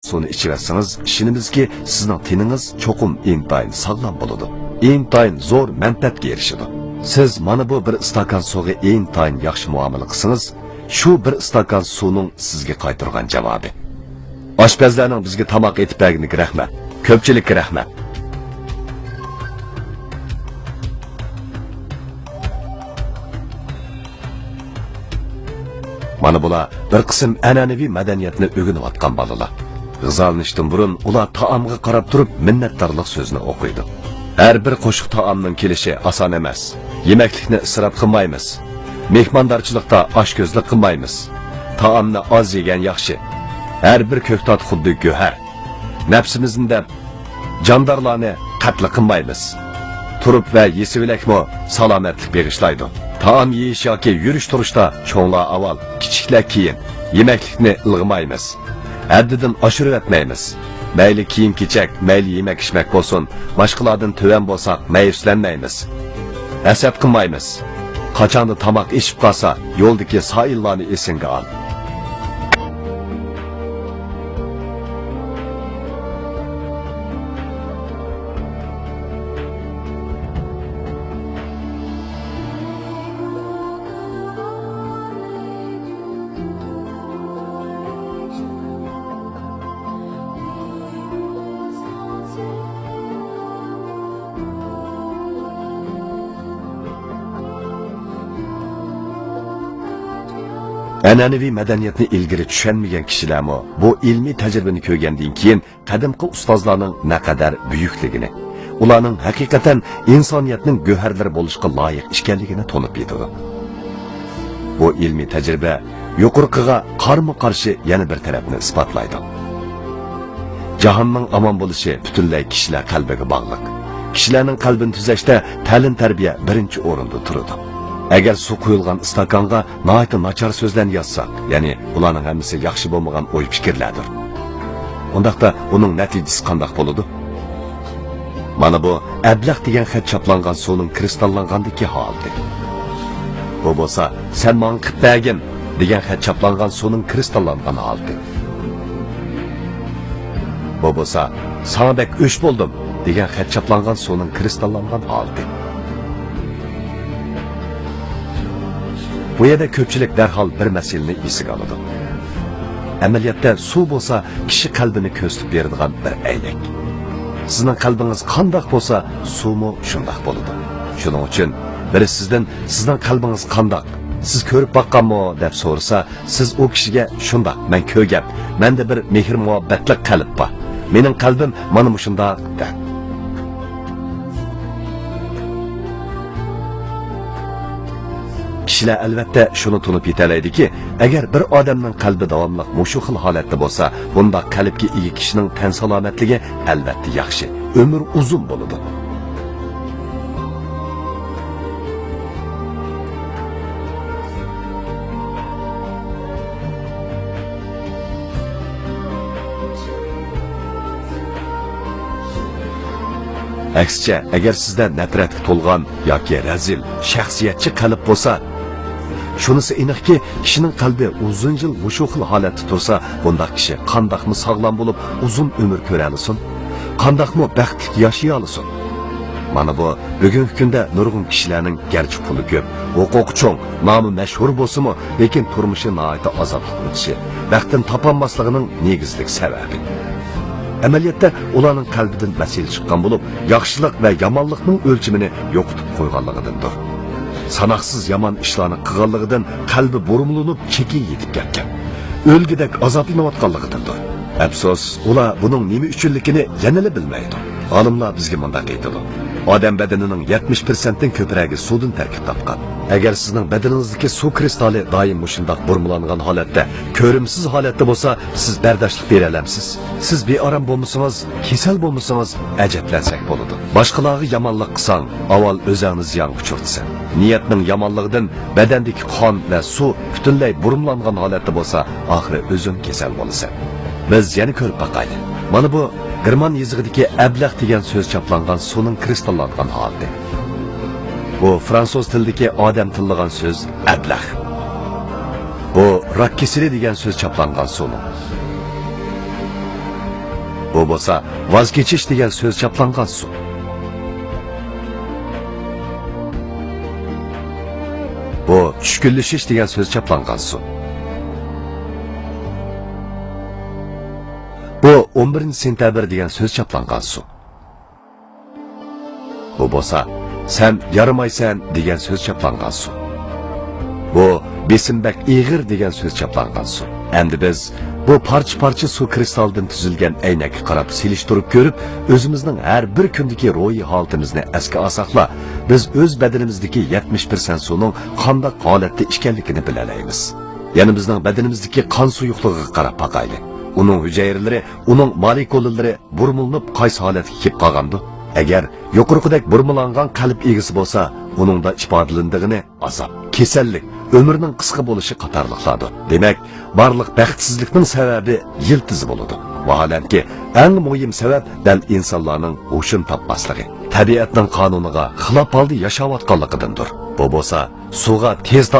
suvni ichiversangiz, ishonimizki, sizning teningiz cho'qim intayin sog'lom bo'ladi. Intayin zo'r manfaatga erishadi. Siz mana bu bir stakan suvga intayin yaxshi muomala qilsangiz, shu bir stakan suvning sizga qaytargan javobi. Oshpazlarning bizga tomoq etib berganiga rahmat. Ko'pchilikka rahmat. Mana bular bir qism an'anaviy madaniyatni o'rganayotgan bolalar. G'izolanishdan burun ular taomga qarab turib minnatdorlik so'zini o'qiydi. Har bir qo'shiq taomning kelishi oson emas. Yemeklikni isrof qilmaymiz. Mehmondorchilikda oshko'zlik qilmaymiz. Taomni oz yegan yaxshi. Her bir köktat xuddi göher. Nefsimizin de jandarlarını qatl qilmaymiz. Turib ve yesivilekmo salametlik berishlaydi. Taam yeyish yoki yurish turishda cho'nglar avval, kichiklar keyin yemeklikni ilg'maymiz. Haddidan oshirib etmaymiz. Mayli kiyim-kechak, mayli yemek-ichmak bo'lsin, boshqalardan tuvan bo'lsak, mayuslanmaymiz. Hasad qilmaymiz. Qachonda tamoq ichib qolsa, yo'ldagi soillarni esingga ol. An'anaviy madaniyatni ilgari tushunmagan kishilarmi bu ilmiy tajribani ko'rgandan keyin qadimgi ustozlarning naqadar buyukligini, ularning haqiqatan insoniyatning go'harlari bo'lishga loyiq ekanligini to'nib yetadi. Bu ilmiy tajriba yuqorqiga qarama-qarshi yana bir tarafni isbotlaydi. Jahonning omon bo'lishi butunlay kishilar qalbiga bog'liq. Kishilarning qalbini tuzashda ta'lim-tarbiya birinchi o'rinda turadi. Agar suv quyilgan stakanga noyta nachar so'zlarni yozsak, ya'ni ularning hammasi yaxshi bo'lmagan o'y fikrlardir. Undaqda uning natijasi qanday bo'ladi? Mana bu ablah degan xat chaplangan suvning kristallangandagi holdi. Bu bo'lsa, sen men qilib bergin degan xat chaplangan suvning kristallangan holdi. Bu bo'lsa, sana bek o'sh bo'ldim degan xat chaplangan suvning kristallangan holdi. Bu yerda ko'pchilik darhol bir masalani esiga oladi. Amaliyotda suv bo'lsa, kishi qalbini ko'zlab beradigan bir aynak. Sizning qalbingiz qanday bo'lsa, suvmi shunday bo'ladi. Shuning uchun biri sizdan sizning qalbingiz qanday, siz ko'rib baqqanmi deb so'rasa, siz o kishiga shunday, men ko'rgap, menda bir mehr muhabbatlik qalb bor. Mening qalbim mana shunday deb. Kishilar albatta shuni tunib yetalaydi-ki, agar bir odamning qalbi davomli mushu xil holatda bo'lsa, bunda qalbga ega kishining tan salomatligi albatta yaxshi, umr uzun bo'ladi. Aksicha, agar sizda nafratga to'lgan yoki razil, shaxsiyatchi qalb bo'lsa, shunisi aniqki, kishining qalbi uzun yil mushu xil holatda tursa, bundaq kishi qandoqmi sog'lom bo'lib, uzun umr ko'ra olsin, qandoqmi baxtli yashay olsin. Mana bu bugungi kunda nurg'un kishilarning garchi puli ko'p, huquqi cho'ng, nomi mashhur bo'lsa-mu, lekin turmushi nihoyatda azobli o'tishi, baxtini topolmasligining negizlik sababi. Amaliyotda ularning qalbidan masala chiqqan bo'lib, yaxshilik va yomonlikning o'lchimini yo'qotib qo'yganligidandir. Sanoqsiz yomon ishlarni qilganligidan qalbi burumlanib, chekiga yetib ketgan. O'lgidek azoblanayotganligidandir. Afsus, ular buning nima uchunligini yanada bilmaydi. Olimlar bizga bunday aytadi. Odam badanining 70% ko'pragi suvdan tarkib topgan. Agar sizning badaningizdagi suv kristali doim shundoq burmlangan holatda, ko'rimsiz holatda bo'lsa, siz bardoshlik bera olamsiz. Siz beorom bo'lmasangiz, kasal bo'lmasangiz, ajablansak bo'ladi. Boshqalarga yomonlik qilsang, avval o'zingiz ziyon uchirtsan. Niyatning yomonligidan badandagi qon va suv butunlay burmlangan holatda bo'lsa, oxiri o'zing kasal bo'lasan. Biz yana ko'rib baqayli. Mana bu German yezigidagi ablah degan so'z chaplangan suvning kristallangan holdi. Bu fransuz tilidagi odam tillagan so'z ablah. Bu rak kesili degan so'z chaplangan suv. Bu bo'lsa voz kechish degan so'z chaplangan su. Bu tushkunlashish degan so'z chaplangan su. Bu 11-sentabr degan so'z chaplangan su. Bu bo'lsa sen yaramaysan degan so'z chaplangan su. Bu besimbak ig'ir degan so'z chaplangan su. Endi biz bu parcha su kristaldan tuzilgan aynakka qarab selishtirib ko'rib, o'zimizning har bir kundagi ro'yi holatimizni esga olsaqla, biz o'z badanimizdagi 70% suvning qanday holatda ekanligini bilalaymiz. Ya'ni bizning badanimizdagi qon suyuqligiga qarab boqaylik. Uning hujayralari, uning molekulalari burmulinib qaysi holatga kelib qolgandi? Agar yuqorqidek burmulangan qalb egisi bo'lsa, uningda ifodalandigini azob, kasallik, ömrünün qisqa bo'lishi qatorliqlardir. Demak, barliq baxtsizlikning sababi yiltiz bo'ladi. Vaholanki, eng muhim sabab dal insonlarning o'shin topmasligi, tabiatning qonuniga xilof holda yashayotganligidandir. Bu bo'lsa, suvga tezda